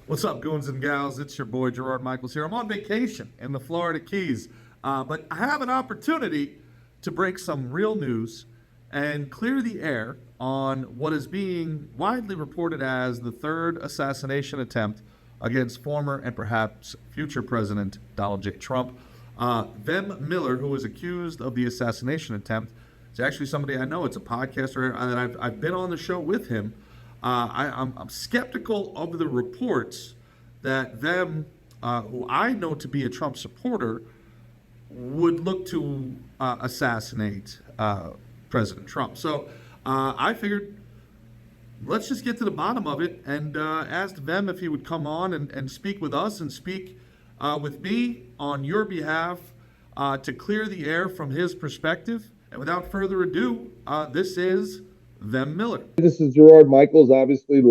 What's up, goons and gals? It's your boy Gerard Michaels here. I'm on vacation in the Florida Keys, but I have an opportunity to break some real news and clear the air on what is being widely reported as the third assassination attempt against former and perhaps future President Donald J. Trump. Vem Miller, who was accused of the assassination attempt, is actually somebody I know. It's a podcaster, and I've been on the show with him. I'm skeptical of the reports that Vem, who I know to be a Trump supporter, would look to assassinate President Trump. So I figured let's just get to the bottom of it and asked Vem if he would come on and speak with us and speak with me on your behalf to clear the air from his perspective. And without further ado, this is Vem Miller. This is Gerard Michaels. Obviously,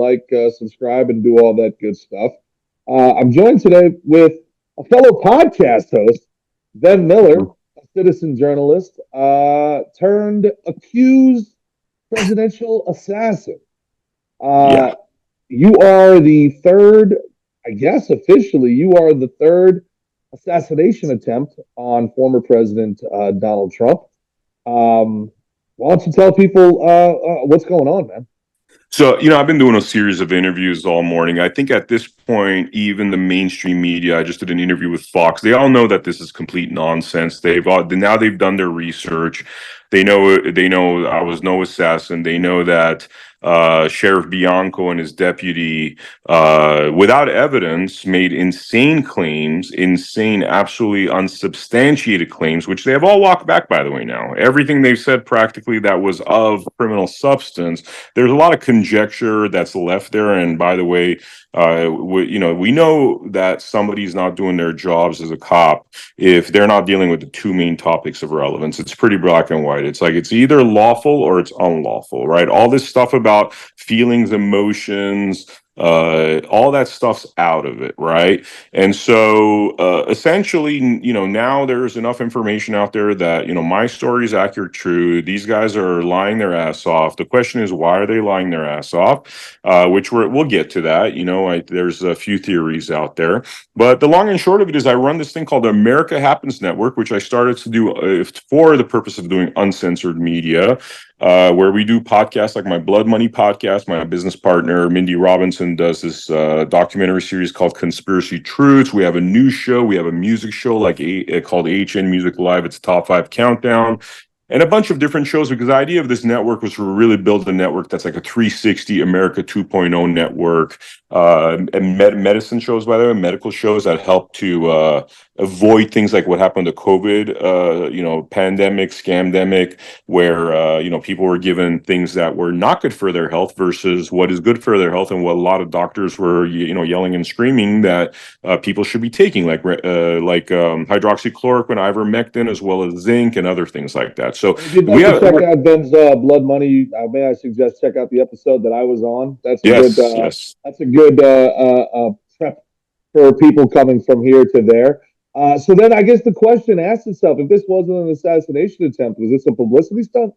subscribe, and do all that good stuff. I'm joined today with a fellow podcast host, Vem Miller, a citizen journalist turned accused presidential assassin. You are the third, I guess officially, you are the third assassination attempt on former President Donald Trump. Why don't you tell people what's going on, man? So, I've been doing a series of interviews all morning. I think at this point, even the mainstream media, I just did an interview with Fox. They all know that this is complete nonsense. They've done their research. They know I was no assassin. They know that Sheriff Bianco and his deputy, without evidence, made insane claims, absolutely unsubstantiated claims, which they have all walked back, by the way, now. Everything they've said practically that was of criminal substance, there's a lot of conjecture that's left there. And by the way, we know that somebody's not doing their jobs as a cop if they're not dealing with the two main topics of relevance. It's pretty black and white. It's like it's either lawful or it's unlawful, right? All this stuff about feelings, emotions, all that stuff's out of it, right? And so essentially, now there's enough information out there that, my story is accurate, true. These guys are lying their ass off. The question is, why are they lying their ass off? Which we'll get to that. There's a few theories out there. But the long and short of it is I run this thing called the America Happens Network, which I started to do for the purpose of doing uncensored media, where we do podcasts like my Blood Money podcast. My business partner, Mindy Robinson, does this documentary series called Conspiracy Truths. We have a news show. We have a music show called HN Music Live. It's a top 5 countdown. And a bunch of different shows, because the idea of this network was to really build a network that's like a 360 America 2.0 network, and medicine shows, by the way, medical shows that help to avoid things like what happened to COVID, pandemic, scamdemic, where, people were given things that were not good for their health versus what is good for their health, and what a lot of doctors were, yelling and screaming that people should be taking, like hydroxychloroquine, ivermectin, as well as zinc and other things like that. So if you'd like to check out Ben's Blood Money, may I suggest check out the episode that I was on? That's a good prep for people coming from here to there. So then I guess the question asks itself, if this wasn't an assassination attempt, was this a publicity stunt?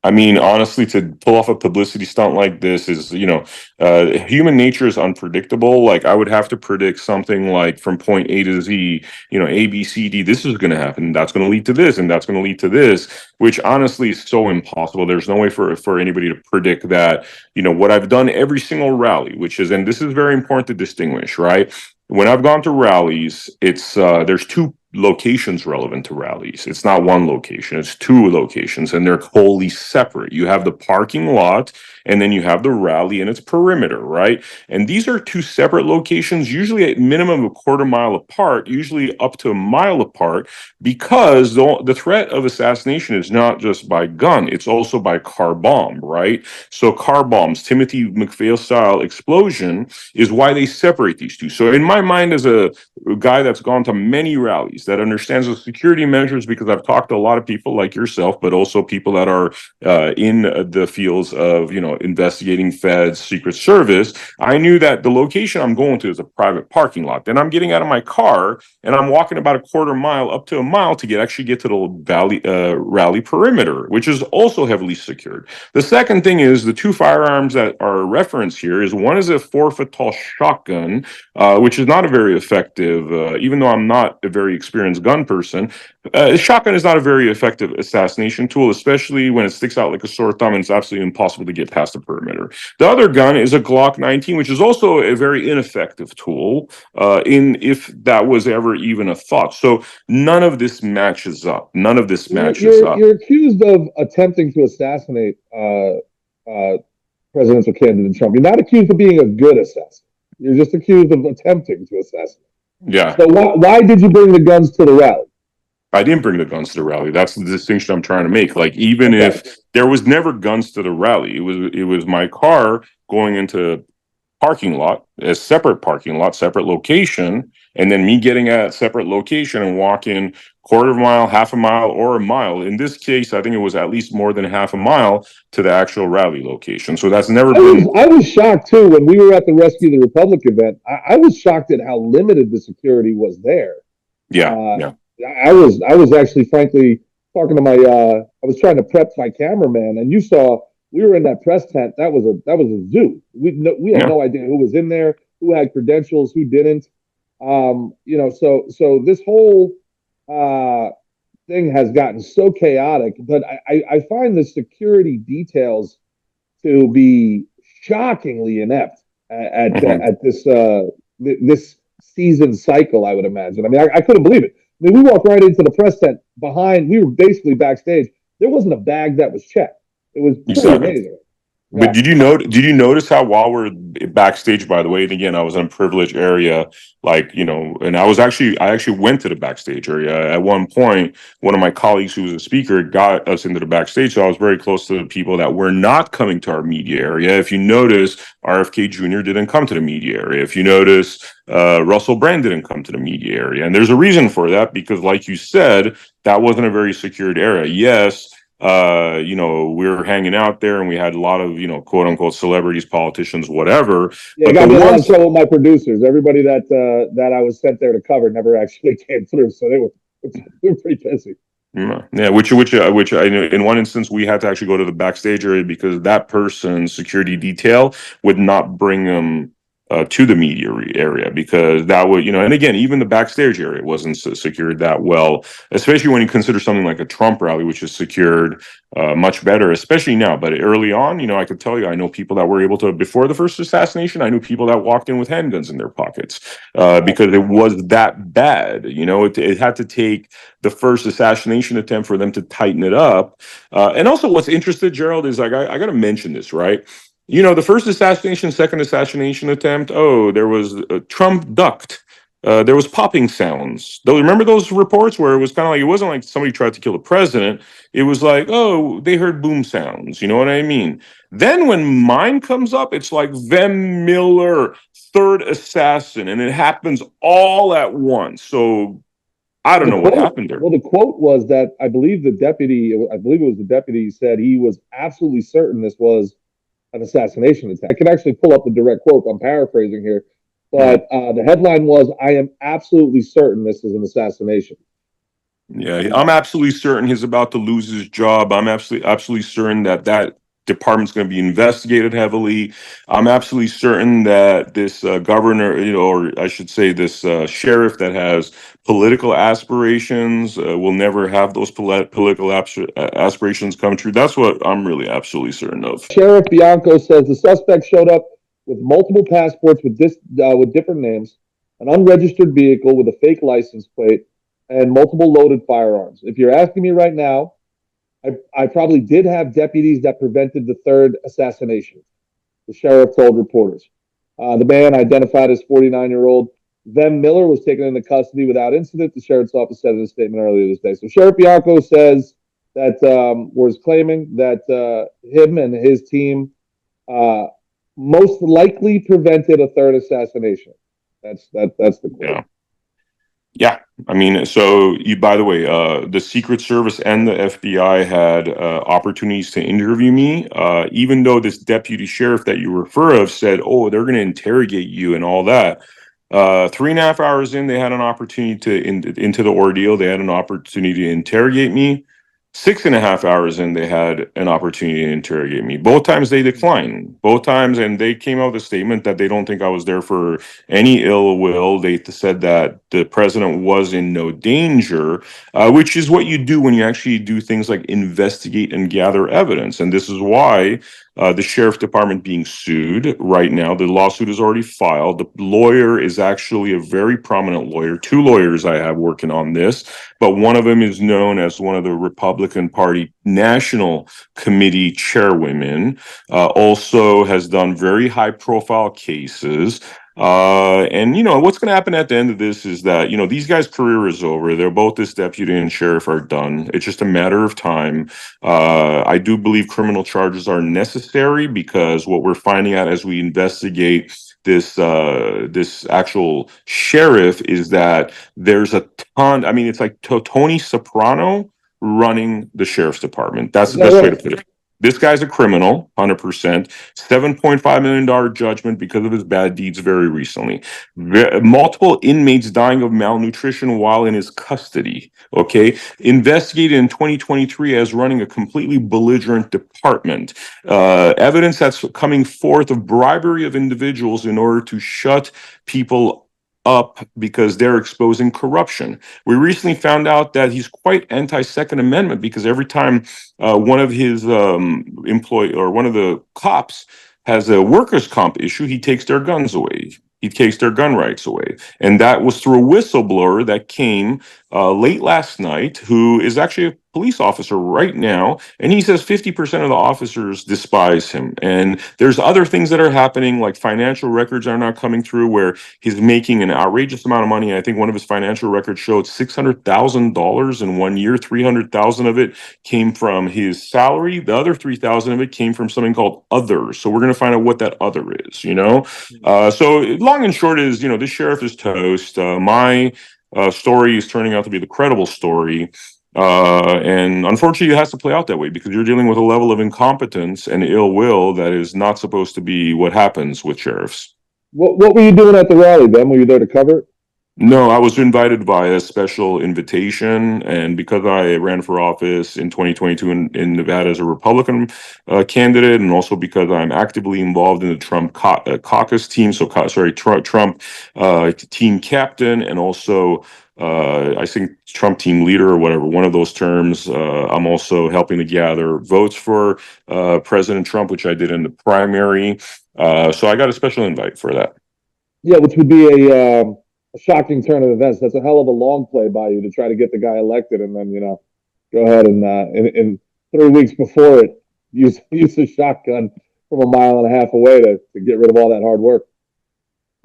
I mean, honestly, to pull off a publicity stunt like this is, human nature is unpredictable. Like, I would have to predict something like from point A to Z, A, B, C, D, this is going to happen. That's going to lead to this, and that's going to lead to this, which honestly is so impossible. There's no way for anybody to predict that. What I've done every single rally, which is, and this is very important to distinguish, right? When I've gone to rallies, it's there's two locations relevant to rallies. It's not one location, it's two locations, and they're wholly separate. You have the parking lot, and then you have the rally and its perimeter, right? And these are two separate locations, usually at minimum a quarter mile apart, usually up to a mile apart, because the threat of assassination is not just by gun, it's also by car bomb, right? So car bombs, Timothy McVeigh style explosion, is why they separate these two. So in my mind, as a guy that's gone to many rallies, that understands the security measures, because I've talked to a lot of people like yourself, but also people that are in the fields of, investigating feds, Secret Service, I knew that the location I'm going to is a private parking lot. Then I'm getting out of my car and I'm walking about a quarter mile up to a mile to actually get to the rally perimeter, which is also heavily secured. The second thing is the two firearms that are referenced here is one is a 4-foot tall shotgun, which is not a very effective, even though I'm not a very experienced gun person. A shotgun is not a very effective assassination tool, especially when it sticks out like a sore thumb and it's absolutely impossible to get past the perimeter. The other gun is a Glock 19, which is also a very ineffective tool, if that was ever even a thought. So none of this matches up. None of this matches up. You're accused of attempting to assassinate presidential candidate Trump. You're not accused of being a good assassin. You're just accused of attempting to assassinate. Yeah. So why did you bring the guns to the rally? I didn't bring the guns to the rally. That's the distinction I'm trying to make. Like, even if there was never guns to the rally, it was my car going into parking lot, a separate parking lot, separate location, and then me getting at separate location and walking quarter of a mile, half a mile, or a mile. In this case, I think it was at least more than half a mile to the actual rally location. So that's never been. I was shocked too when we were at the Rescue the Republic event. I was shocked at how limited the security was there. Yeah. I was actually, frankly, talking to my. I was trying to prep my cameraman, and you saw we were in that press tent. That was a zoo. We had no idea who was in there, who had credentials, who didn't. So this whole thing has gotten so chaotic. But I find the security details to be shockingly inept at this season cycle. I would imagine. I mean, I couldn't believe it. I mean, we walked right into the press tent behind. We were basically backstage. There wasn't a bag that was checked. It was pretty amazing. But did you notice how while we're backstage, by the way, and again, I was in a privileged area, and I actually went to the backstage area. At one point, one of my colleagues who was a speaker got us into the backstage. So I was very close to the people that were not coming to our media area. If you notice, RFK Jr. didn't come to the media area. If you notice, Russell Brand didn't come to the media area. And there's a reason for that, because like you said, that wasn't a very secured area. Yes. We were hanging out there and we had a lot of, quote unquote celebrities, politicians, whatever. Yeah, but I got on show with my producers. Everybody that I was sent there to cover never actually came through. So they were pretty busy. Yeah, which I know in one instance we had to actually go to the backstage area because that person's security detail would not bring them to the media area, because that would, and again, even the backstage area wasn't secured that well, especially when you consider something like a Trump rally, which is secured much better, especially now. But early on, I could tell you, I know people that were able to, before the first assassination, I knew people that walked in with handguns in their pockets because it was that bad. It had to take the first assassination attempt for them to tighten it up. And also what's interesting, Gerald, is I got to mention this, right? The first assassination, second assassination attempt, there was Trump ducked. There was popping sounds. Remember those reports where it was kind of like, it wasn't like somebody tried to kill the president. It was like, they heard boom sounds. You know what I mean? Then when mine comes up, it's like Vem Miller, third assassin, and it happens all at once. So I don't know what happened there. Well, the quote was that I believe it was the deputy said he was absolutely certain this was an assassination attempt. I can actually pull up the direct quote. I'm paraphrasing here, but the headline was, "I am absolutely certain this is an assassination." Yeah, I'm absolutely certain he's about to lose his job. I'm absolutely certain that department's going to be investigated heavily. I'm absolutely certain that this governor, or I should say this sheriff that has political aspirations will never have those political aspirations come true. That's what I'm really absolutely certain of. Sheriff Bianco says the suspect showed up with multiple passports with different names, an unregistered vehicle with a fake license plate, and multiple loaded firearms. If you're asking me right now, I probably did have deputies that prevented the third assassination, the sheriff told reporters. The man, identified as 49-year-old Vem Miller, was taken into custody without incident, the sheriff's office said in a statement earlier this day. So Sheriff Bianco says that was claiming that him and his team most likely prevented a third assassination. That's the quote. Yeah, I mean, so you, by the way, the Secret Service and the FBI had opportunities to interview me, even though this deputy sheriff that you refer of said, "Oh, they're going to interrogate you and all that." 3.5 hours in, they had an opportunity into the ordeal. They had an opportunity to interrogate me. 6.5 hours in, they had an opportunity to interrogate me. Both times they declined. Both times, and they came out with a statement that they don't think I was there for any ill will. They said that the president was in no danger, which is what you do when you actually do things like investigate and gather evidence. And this is why the sheriff department being sued right now. The lawsuit is already filed. The lawyer is actually a very prominent lawyer. Two lawyers I have working on this, but one of them is known as one of the Republican Party National Committee chairwomen. Also has done very high profile cases. And you know what's going to happen at the end of this is that, you know, these guys' career is over. They're both, this deputy and sheriff, are done. It's just a matter of time. I do believe criminal charges are necessary, because what we're finding out as we investigate this actual sheriff is that there's a ton. I mean, it's like Tony Soprano running the sheriff's department. That's the best way to put it. This guy's a criminal, 100%. $7.5 million judgment because of his bad deeds very recently. Multiple inmates dying of malnutrition while in his custody. Okay. Investigated in 2023 as running a completely belligerent department. Evidence that's coming forth of bribery of individuals in order to shut people up because they're exposing corruption. We recently found out that he's quite anti-Second Amendment, because every time one of his employee or one of the cops has a workers' comp issue, he takes their guns away. He takes their gun rights away. And that was through a whistleblower that came late last night, who is actually a police officer right now. And he says 50% of the officers despise him. And there's other things that are happening, like financial records are not coming through, where he's making an outrageous amount of money. I think one of his financial records showed $600,000 in 1 year. 300,000 of it came from his salary. The other 3,000 of it came from something called others. So we're going to find out what that other is, you know? So long and short is, you know, this sheriff is toast. My story is turning out to be the credible story. And unfortunately, it has to play out that way, because you're dealing with a level of incompetence and ill will that is not supposed to be what happens with sheriffs. What were you doing at the rally, Ben? Were you there to cover it? No, I was invited by a special invitation, and because I ran for office in 2022 in Nevada as a Republican candidate, and also because I'm actively involved in the Trump caucus team, Trump team captain, and also I think Trump team leader or whatever, one of those terms. I'm also helping to gather votes for President Trump, which I did in the primary. So I got a special invite for that. Yeah, which would be a shocking turn of events. That's a hell of a long play by you to try to get the guy elected, and then, you know, go ahead and in 3 weeks before it, use a shotgun from a mile and a half away to get rid of all that hard work.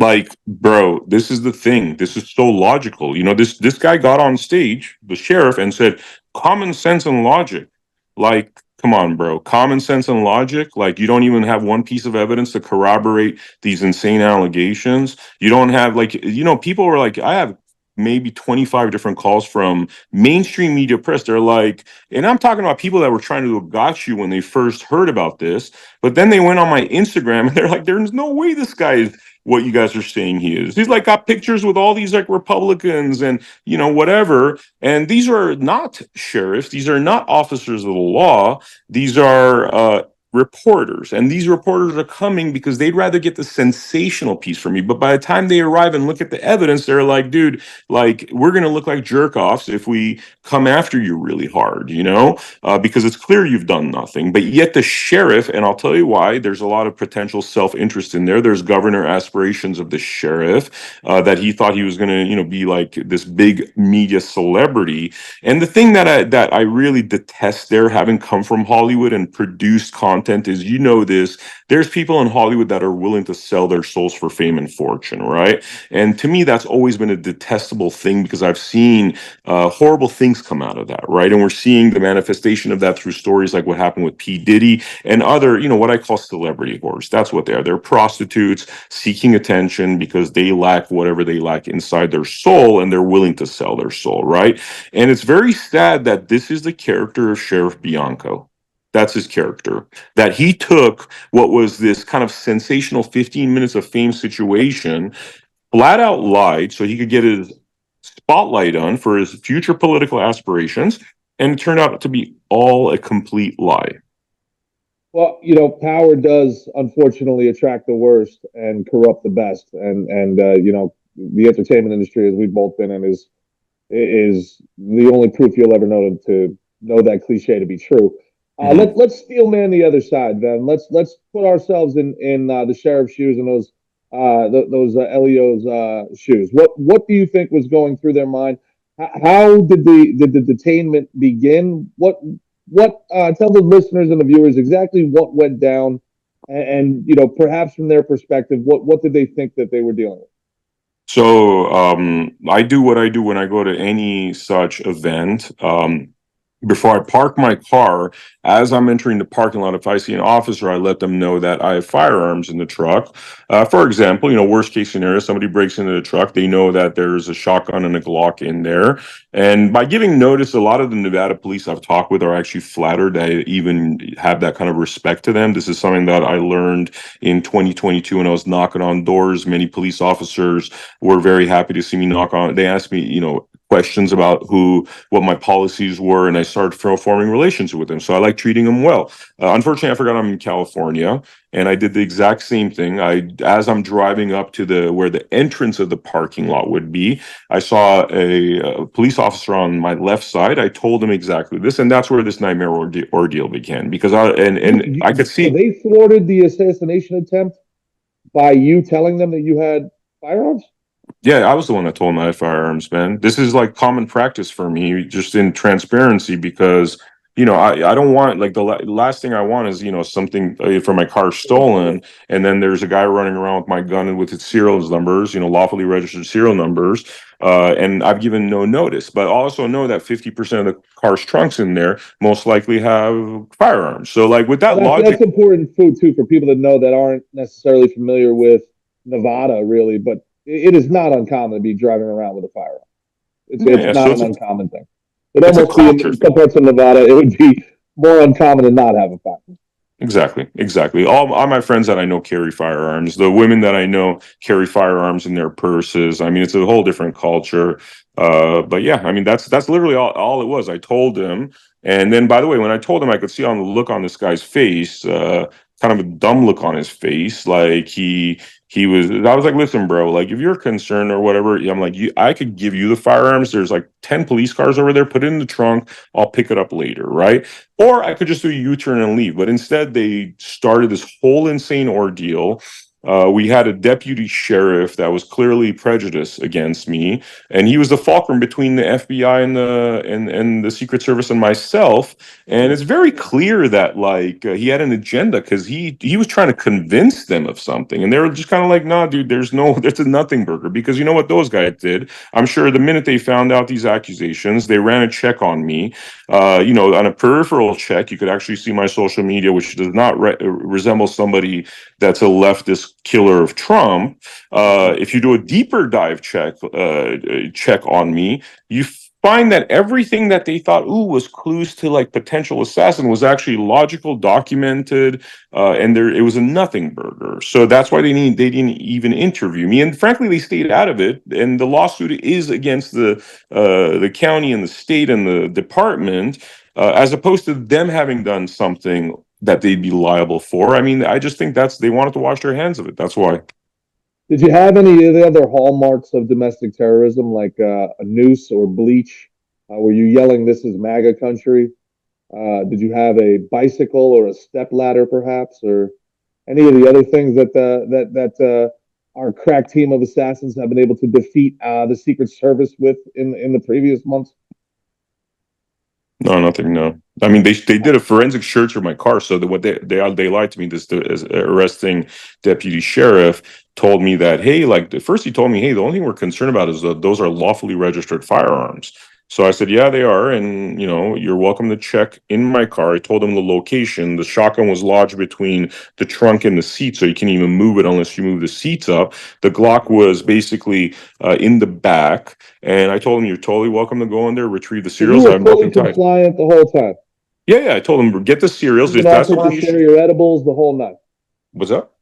Like, bro, this is the thing. This is so logical. You know, this guy got on stage, the sheriff, and said, common sense and logic. Like, come on, bro. Common sense and logic. Like, you don't even have one piece of evidence to corroborate these insane allegations. You don't have, like, you know, people were like, I have maybe 25 different calls from mainstream media press. They're like, and I'm talking about people that were trying to gotcha you when they first heard about this, but then they went on my Instagram and they're like, there's no way this guy is what you guys are saying he is. He's like got pictures with all these like Republicans and, you know, whatever. And these are not sheriffs. These are not officers of the law. These are reporters, and these reporters are coming because they'd rather get the sensational piece from me. But by the time they arrive and look at the evidence, they're like, dude, like, we're going to look like jerk offs if we come after you really hard, you know, because it's clear you've done nothing. But yet the sheriff, and I'll tell you why, there's a lot of potential self-interest in there. There's governor aspirations of the sheriff, that he thought he was going to, you know, be like this big media celebrity. And the thing that I really detest there, having come from Hollywood and produced content content is, this, there's people in Hollywood that are willing to sell their souls for fame and fortune, right? And to me, that's always been a detestable thing because I've seen horrible things come out of that, right? And we're seeing the manifestation of that through stories like what happened with P. Diddy and other, what I call celebrity whores. That's what they are. They're prostitutes seeking attention because they lack whatever they lack inside their soul, and they're willing to sell their soul, right? And it's very sad that this is the character of Sheriff Bianco. That's his character. That he took what was this kind of sensational 15 minutes of fame situation, flat out lied so he could get his spotlight on for his future political aspirations, and it turned out to be all a complete lie. Well, power does unfortunately attract the worst and corrupt the best, and the entertainment industry, as we've both been in, is the only proof you'll ever know that cliche to be true. Let's steel man the other side, then. Let's put ourselves in the sheriff's shoes and those LEO's shoes. What do you think was going through their mind? How did the detainment begin? Tell the listeners and the viewers exactly what went down, and perhaps from their perspective, what did they think that they were dealing with? So I do what I do when I go to any such event. Before I park my car, as I'm entering the parking lot, if I see an officer, I let them know that I have firearms in the truck. For example, worst case scenario, somebody breaks into the truck, they know that there's a shotgun and a Glock in there. And by giving notice, a lot of the Nevada police I've talked with are actually flattered that I even have that kind of respect to them. This is something that I learned in 2022 when I was knocking on doors. Many police officers were very happy to see me knock on. They asked me, questions about what my policies were, and I started forming relations with them. So I like treating them well. Unfortunately, I forgot I'm in California, and I did the exact same thing. As I'm driving up to where the entrance of the parking lot would be, I saw a police officer on my left side. I told him exactly this, and that's where this nightmare ordeal began. Because I could see. So they thwarted the assassination attempt by you telling them that you had firearms? Yeah, I was the one that told him I had firearms, man. This is like common practice for me, just in transparency, because I don't want, like, the last thing I want is something from my car stolen, and then there's a guy running around with my gun and with its serial numbers, lawfully registered serial numbers, and I've given no notice. But also know that 50% of the car's trunks in there most likely have firearms. So, like, with that logic, that's important food too for people that know that aren't necessarily familiar with Nevada, really, but it is not uncommon to be driving around with a firearm. It's not an uncommon thing. It almost be in some parts of Nevada, it would be more uncommon to not have a firearm. Exactly. All my friends that I know carry firearms. The women that I know carry firearms in their purses. I mean, it's a whole different culture. But yeah, I mean, that's literally all it was. I told him, and then, by the way, when I told him, I could see on the look on this guy's face, kind of a dumb look on his face, like he was. I was like, listen, bro, like, if you're concerned or whatever, I'm like, I could give you the firearms. There's like 10 police cars over there. Put it in the trunk. I'll pick it up later, right? Or I could just do a U-turn and leave. But instead, they started this whole insane ordeal. We had a deputy sheriff that was clearly prejudiced against me, and he was the fulcrum between the FBI and the Secret Service and myself. And it's very clear that, like, he had an agenda, because he was trying to convince them of something, and they were just kind of like, "Nah, dude, there's a nothing burger." Because you know what those guys did? I'm sure the minute they found out these accusations, they ran a check on me. On a peripheral check, you could actually see my social media, which does not resemble somebody that's a leftist killer of Trump. If you do a deeper dive check on me, you find that everything that they thought was clues to, like, potential assassin was actually logical, documented, and it was a nothing burger. So that's why they didn't even interview me, and frankly, they stayed out of it. And the lawsuit is against the county and the state and the department, as opposed to them having done something that they'd be liable for. I mean, I just think they wanted to wash their hands of it. That's why. Did you have any of the other hallmarks of domestic terrorism, like a noose or bleach? Were you yelling, "This is MAGA country"? Did you have a bicycle or a step ladder, perhaps, or any of the other things that our crack team of assassins have been able to defeat the Secret Service with in the previous months? No, nothing. No, I mean they did a forensic search of my car. So what they lied to me. This arresting deputy sheriff told me that, hey, like at first he told me, hey, the only thing we're concerned about is that those are lawfully registered firearms. So I said, yeah, they are, and you're welcome to check in my car. I told him the location. The shotgun was lodged between the trunk and the seat, so you can't even move it unless you move the seats up. The Glock was basically in the back. And I told him, you're totally welcome to go in there, retrieve the So you cereals. I were have fully nothing tied. compliant the whole time. Yeah. I told him, get the cereals. Even If that's offered what to you share should. your edibles the whole night. What's up?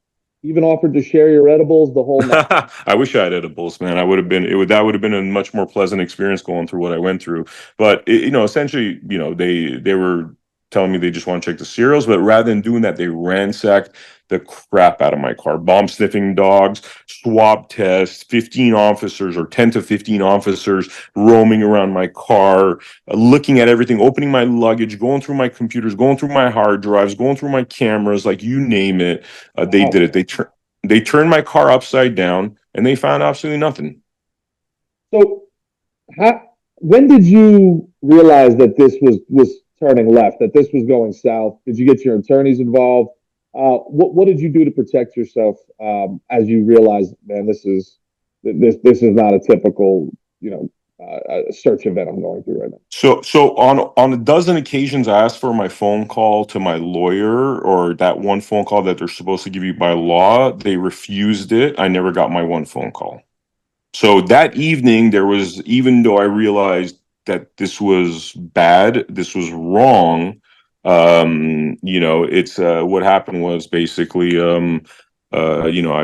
Even offered to share your edibles the whole night. I wish I had edibles, man. I would have been, that would have been a much more pleasant experience going through what I went through. But, essentially, they were telling me they just want to check the cereals, but rather than doing that, they ransacked the crap out of my car. Bomb sniffing dogs, swab tests, 15 officers or 10 to 15 officers roaming around my car, looking at everything, opening my luggage, going through my computers, going through my hard drives, going through my cameras, like you name it. They Wow. did it. They turned my car upside down and they found absolutely nothing. So, when did you realize that this was turning left, that this was going south? Did you get your attorneys involved? What did you do to protect yourself as you realized, man, this is not a typical search event I'm going through right now? So on a dozen occasions, I asked for my phone call to my lawyer, or that one phone call that they're supposed to give you by law. They refused it. I never got my one phone call. So that evening, even though I realized that this was bad, this was wrong, it's what happened was basically, I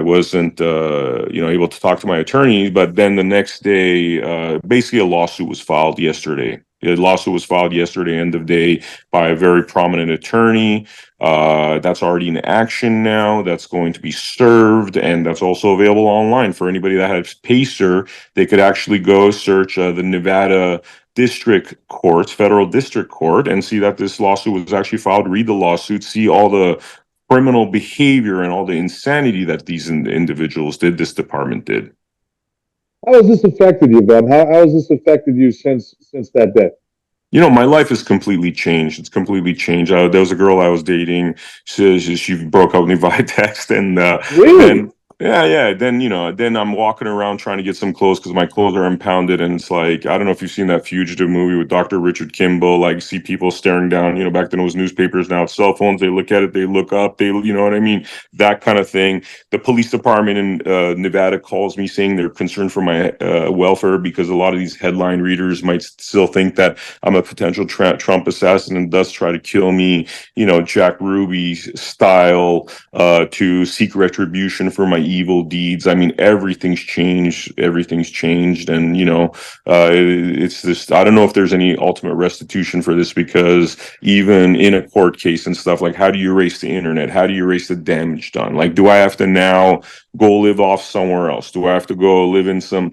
wasn't, able to talk to my attorney, but then the next day, basically a lawsuit was filed yesterday. A lawsuit was filed yesterday, end of day, by a very prominent attorney. That's already in action now. That's going to be served, and that's also available online for anybody that has Pacer. They could actually go search the Nevada District Court, Federal District Court, and see that this lawsuit was actually filed. Read the lawsuit, see all the criminal behavior and all the insanity that these individuals did. This department did. How has this affected you, Ben? How has this affected you since that day? My life has completely changed. It's completely changed. There was a girl I was dating. She broke up with me via text, and Really? then I'm walking around trying to get some clothes because my clothes are impounded, and it's like, I don't know if you've seen that Fugitive movie with Dr. Richard Kimball. Like, see people staring down. Back then it was newspapers. Now it's cell phones. They look at it. They look up. You know what I mean? That kind of thing. The police department in Nevada calls me saying they're concerned for my welfare, because a lot of these headline readers might still think that I'm a potential Trump assassin and thus try to kill me, Jack Ruby style, to seek retribution for my evil deeds. I mean, everything's changed. And, it's this, I don't know if there's any ultimate restitution for this, because even in a court case and stuff, like, how do you erase the internet? How do you erase the damage done? Like, do I have to now go live off somewhere else? Do I have to go live in some,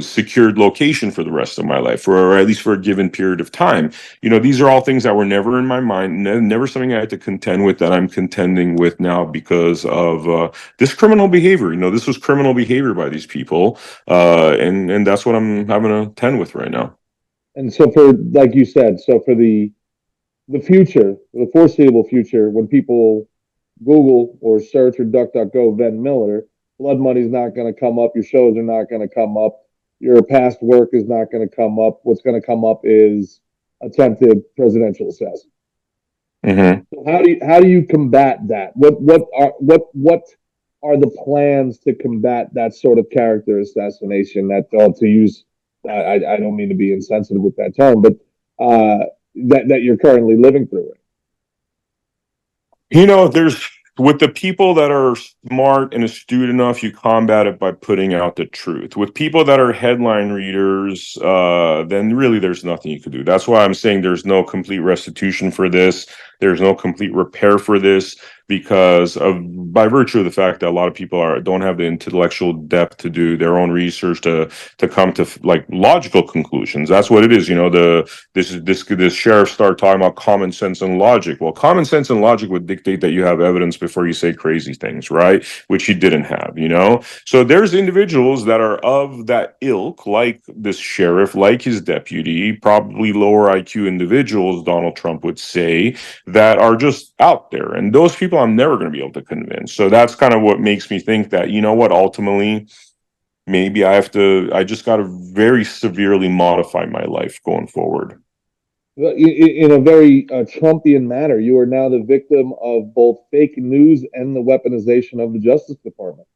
secured location for the rest of my life, or at least for a given period of time? These are all things that were never in my mind, never something I had to contend with, that I'm contending with now because of this criminal behavior. This was criminal behavior by these people, and that's what I'm having to contend with right now. And so, for like you said, so for the future, the foreseeable future, when people Google or search or DuckDuckGo Vem Miller, blood money's not going to come up. Your shows are not going to come up. Your past work is not going to come up. What's going to come up is attempted presidential assassin. Mm-hmm. So how do you combat that? What are the plans to combat that sort of character assassination? That to use, I don't mean to be insensitive with that term, but that you're currently living through it. There's, with the people that are smart and astute enough, you combat it by putting out the truth. With people that are headline readers, then really there's nothing you can do. That's why I'm saying there's no complete restitution for this. There's no complete repair for this. because by virtue of the fact that a lot of people don't have the intellectual depth to do their own research to come to like logical conclusions. That's what it is. This sheriff started talking about common sense and logic. Well, common sense and logic would dictate that you have evidence before you say crazy things, right? Which he didn't have, So there's individuals that are of that ilk, like this sheriff, like his deputy, probably lower IQ individuals, Donald Trump would say, that are just out there. And those people I'm never going to be able to convince. So that's kind of what makes me think that, ultimately, maybe I just got to very severely modify my life going forward. In a very Trumpian manner, you are now the victim of both fake news and the weaponization of the Justice Department.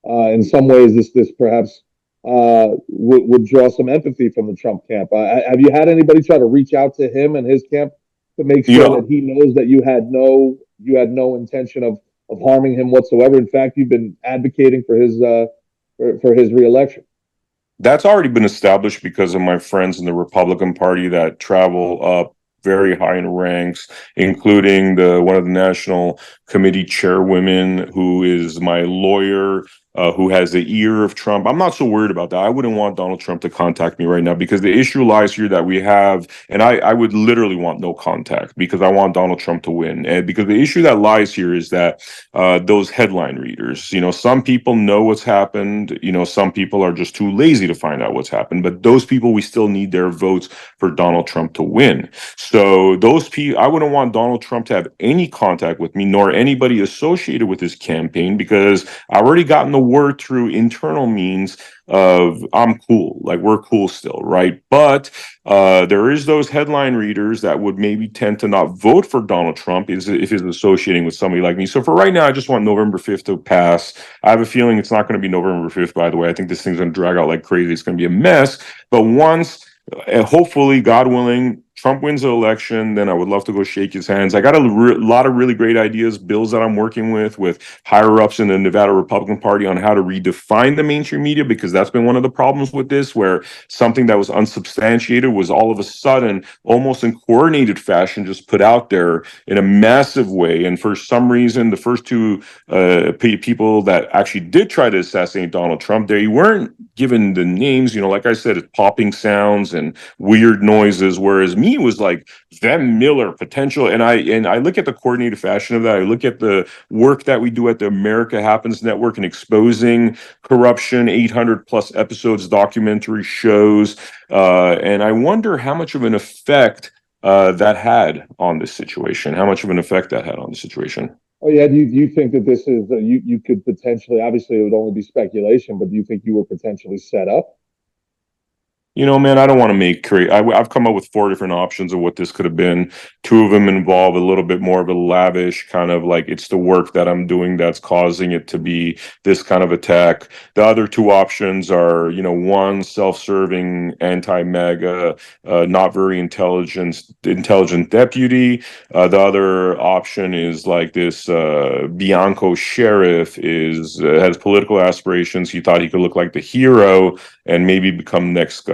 In some ways, this perhaps would draw some empathy from the Trump camp. Have you had anybody try to reach out to him and his camp to make sure that he knows that you had no intention of harming him whatsoever? In fact, you've been advocating for his reelection. That's already been established because of my friends in the Republican Party that travel up very high in ranks, including one of the national committee chairwomen, who is my lawyer, who has the ear of Trump. I'm not so worried about that. I wouldn't want Donald Trump to contact me right now, because the issue lies here that we have, and I would literally want no contact, because I want Donald Trump to win. And because the issue that lies here is that those headline readers, some people know what's happened, some people are just too lazy to find out what's happened, but those people, we still need their votes for Donald Trump to win. So those people, I wouldn't want Donald Trump to have any contact with me, nor anybody associated with his campaign, because I've already gotten the word through internal means of I'm cool, like we're cool still, right? But there is those headline readers that would maybe tend to not vote for Donald Trump if he's associating with somebody like me. So for right now, I just want November 5th to pass. I have a feeling it's not going to be November 5th, by the way. I think this thing's going to drag out like crazy. It's going to be a mess. But once, hopefully, God willing, Trump wins the election, then I would love to go shake his hands. I got a lot of really great ideas, bills that I'm working with higher ups in the Nevada Republican Party on how to redefine the mainstream media, because that's been one of the problems with this, where something that was unsubstantiated was all of a sudden, almost in coordinated fashion, just put out there in a massive way. And for some reason, the first two people that actually did try to assassinate Donald Trump, they weren't given the names. Like I said, it's popping sounds and weird noises, whereas me was like Vem Miller potential. And I look at the coordinated fashion of that. I look at the work that we do at the America Happens Network and exposing corruption, 800 plus episodes, documentary shows. And I wonder how much of an effect that had on this situation, Oh, yeah. Do you think that this is, you could potentially, obviously it would only be speculation, but do you think you were potentially set up? Man, I don't want to make crazy. I've come up with 4 different options of what this could have been. 2 of them involve a little bit more of a lavish kind of like, it's the work that I'm doing that's causing it to be this kind of attack. The other 2 options are, one, self-serving, anti-MAGA, not very intelligent deputy. The other option is like this Bianco sheriff has political aspirations. He thought he could look like the hero and maybe become next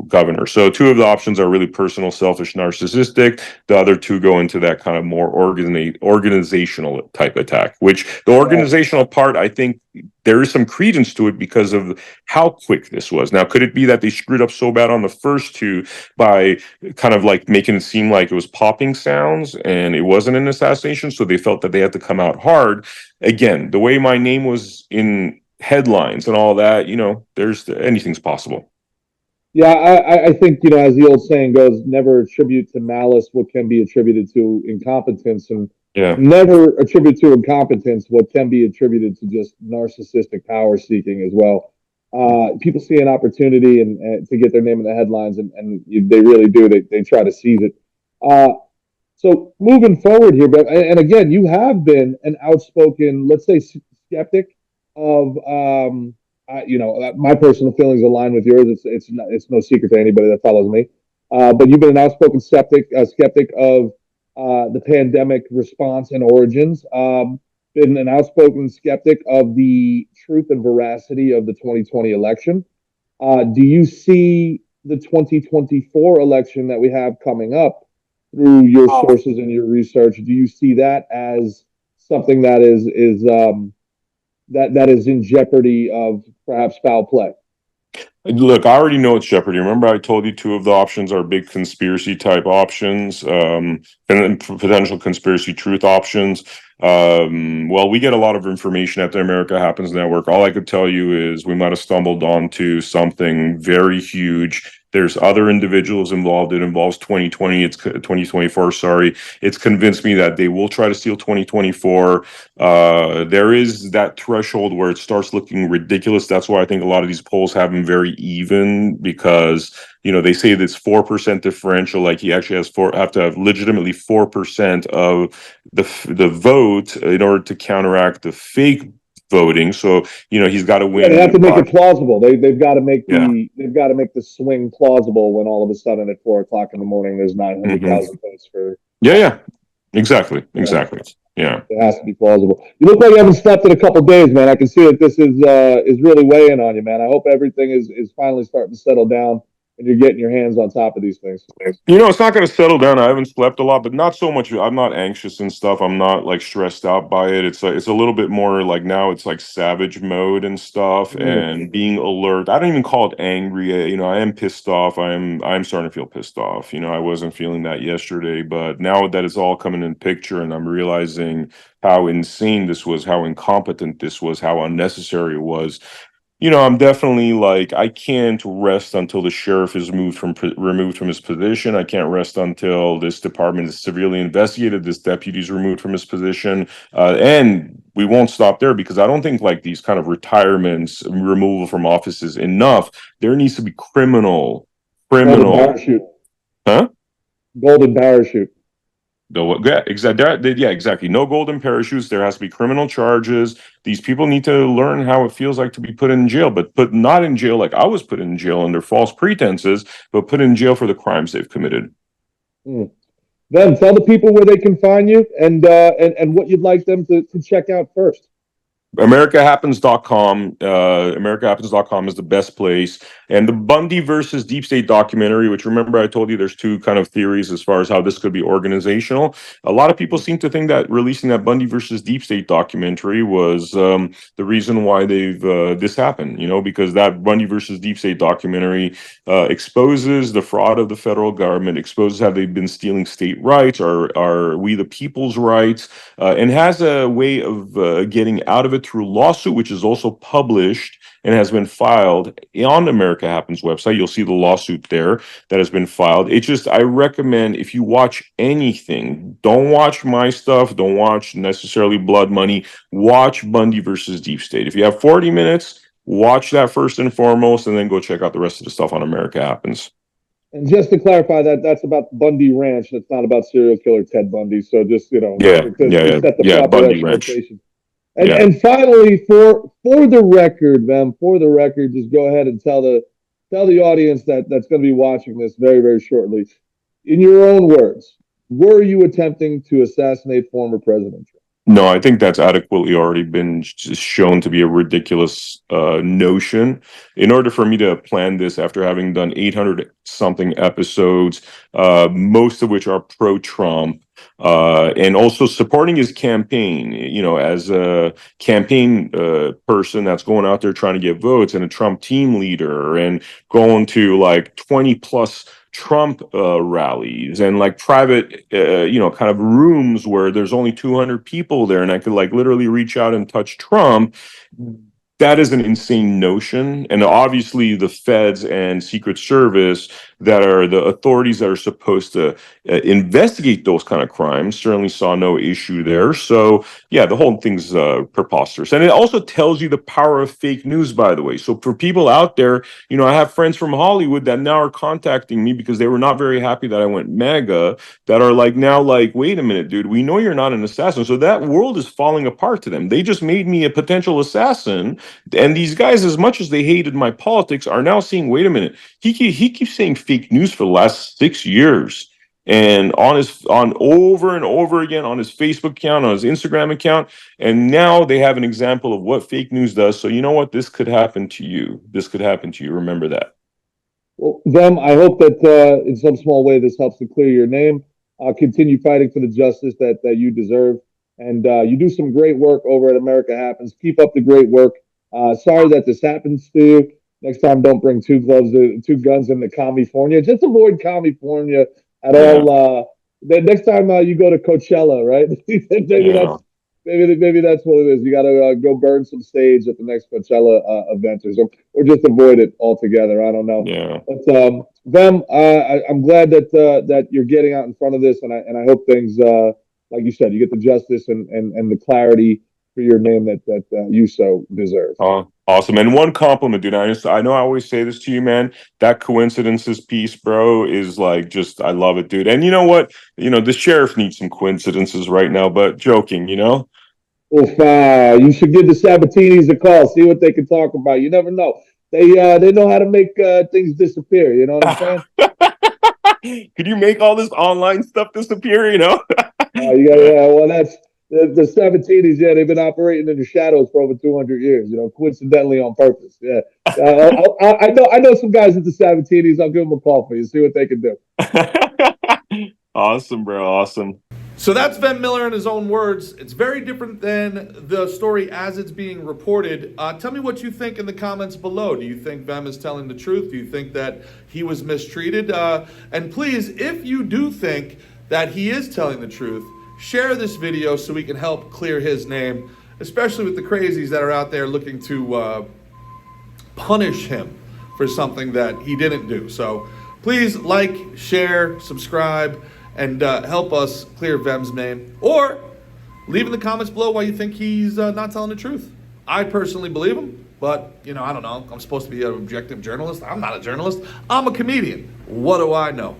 governor. So 2 of the options are really personal, selfish, narcissistic. The other 2 go into that kind of more organizational type attack, which the organizational part, I think there is some credence to it because of how quick this was. Now, could it be that they screwed up so bad on the first 2 by kind of like making it seem like it was popping sounds and it wasn't an assassination, so they felt that they had to come out hard? Again, the way my name was in headlines and all that, anything's possible. Yeah, I think, as the old saying goes, never attribute to malice what can be attributed to incompetence, and never attribute to incompetence what can be attributed to just narcissistic power seeking as well. People see an opportunity and to get their name in the headlines, and they really do. They try to seize it. So moving forward here, but and again, you have been an outspoken, let's say, skeptic of my personal feelings align with yours. It's no secret to anybody that follows me. But you've been an outspoken skeptic of the pandemic response and origins. Been an outspoken skeptic of the truth and veracity of the 2020 election. Do you see the 2024 election that we have coming up through your sources and your research? Do you see that as something that that is in jeopardy of perhaps foul play? Look, I already know it's jeopardy. Remember, I told you two of the options are big conspiracy type options, and potential conspiracy truth options. Well, we get a lot of information at the America Happens Network. All I could tell you is we might have stumbled onto something very huge. There's other individuals involved. It involves 2020. It's 2024. Sorry. It's convinced me that they will try to steal 2024. There is that threshold where it starts looking ridiculous. That's why I think a lot of these polls have them very even, because they say this 4% differential. Like, he actually have to have legitimately 4% of the vote in order to counteract the fake voting. So he's got to win. Yeah, they have to make it plausible. They've got to make the swing plausible when all of a sudden at 4 o'clock in the morning there's 900,000 votes for. Yeah, exactly. Yeah, it has to be plausible. You look like you haven't slept in a couple of days, man. I can see that this is really weighing on you, man. I hope everything is finally starting to settle down and you're getting your hands on top of these things. It's not going to settle down. I haven't slept a lot, but not so much. I'm not anxious and stuff. I'm not like stressed out by it. It's a little bit more like now it's like savage mode and stuff, and being alert. I don't even call it angry. I am pissed off. I'm starting to feel pissed off. I wasn't feeling that yesterday, but now that it's all coming in picture and I'm realizing how insane this was, how incompetent this was, how unnecessary it was. I'm definitely like, I can't rest until the sheriff is removed from his position. I can't rest until this department is severely investigated, this deputy is removed from his position. And we won't stop there, because I don't think like these kind of retirements, removal from office is enough. There needs to be criminal. Golden parachute. Huh? Golden parachute. Yeah, exactly. No golden parachutes. There has to be criminal charges. These people need to learn how it feels like to be put in jail, but put not in jail like I was put in jail under false pretenses, but put in jail for the crimes they've committed. Then tell the people where they can find you and what you'd like them to check out first. AmericaHappens.com. AmericaHappens.com is the best place. And the Bundy versus Deep State documentary, which, remember, I told you there's two kind of theories as far as how this could be organizational. A lot of people seem to think that releasing that Bundy versus Deep State documentary was the reason why this happened, because that Bundy versus Deep State documentary exposes the fraud of the federal government, exposes how they've been stealing state rights, are we the people's rights, and has a way of getting out of it through lawsuit, which is also published and has been filed on America Happens website. You'll see the lawsuit there that has been filed. I recommend, if you watch anything, don't watch my stuff, don't watch necessarily Blood Money, watch Bundy versus Deep State. If you have 40 minutes, watch that first and foremost, and then go check out the rest of the stuff on America Happens. And just to clarify, that's about Bundy Ranch. That's not about serial killer Ted Bundy. So just, set the proper Bundy Ranch. And finally, for the record, Vem, just go ahead and tell the audience that's going to be watching this very, very shortly, in your own words, were you attempting to assassinate former President Trump? No, I think that's adequately already been shown to be a ridiculous notion. In order for me to plan this after having done 800 something episodes, most of which are pro-Trump, and also supporting his campaign, as a campaign person that's going out there trying to get votes, and a Trump team leader, and going to like 20 plus Trump rallies and like private, kind of rooms where there's only 200 people there, and I could like literally reach out and touch Trump. That is an insane notion. And obviously the feds and Secret Service, that are the authorities that are supposed to investigate those kind of crimes, certainly saw no issue there. So yeah, the whole thing's preposterous. And it also tells you the power of fake news, by the way. So for people out there, I have friends from Hollywood that now are contacting me because they were not very happy that I went MAGA, that are like now like, wait a minute, dude, we know you're not an assassin. So that world is falling apart to them. They just made me a potential assassin. And these guys, as much as they hated my politics, are now seeing, wait a minute, he keeps saying fake news for the last 6 years. And on over and over again on his Facebook account, on his Instagram account. And now they have an example of what fake news does. So you know what? This could happen to you. This could happen to you. Remember that. Well, Vem, I hope that in some small way this helps to clear your name. Continue fighting for the justice that you deserve. And you do some great work over at America Happens. Keep up the great work. Sorry that this happens to you. Next time, don't bring two guns into California. Just avoid California at all. The next time you go to Coachella, right? maybe that's what it is. You got to go burn some stage at the next Coachella event, or just avoid it altogether. I don't know. Yeah. But Vem, I'm glad that you're getting out in front of this, and I hope things, like you said, you get the justice and the clarity for your name that you so deserve. Awesome. And one compliment, dude. I know I always say this to you, man. That coincidences piece, bro, is like just, I love it, dude. And you know what? The sheriff needs some coincidences right now, but joking, Oof, you should give the Sabatinis a call, see what they can talk about. You never know. They know how to make things disappear. You know what I'm saying? Could you make all this online stuff disappear, Well, that's the Sabatinis. Yeah, they've been operating in the shadows for over 200 years. Coincidentally on purpose. Yeah, I know some guys at the Sabatinis. I'll give them a call for you. See what they can do. Awesome, bro. Awesome. So that's Vem Miller in his own words. It's very different than the story as it's being reported. Tell me what you think in the comments below. Do you think Vem is telling the truth? Do you think that he was mistreated? And please, if you do think that he is telling the truth, share this video so we can help clear his name, especially with the crazies that are out there looking to punish him for something that he didn't do. So please like, share, subscribe, and help us clear Vem's name. Or leave in the comments below why you think he's not telling the truth. I personally believe him, but, I don't know. I'm supposed to be an objective journalist. I'm not a journalist. I'm a comedian. What do I know?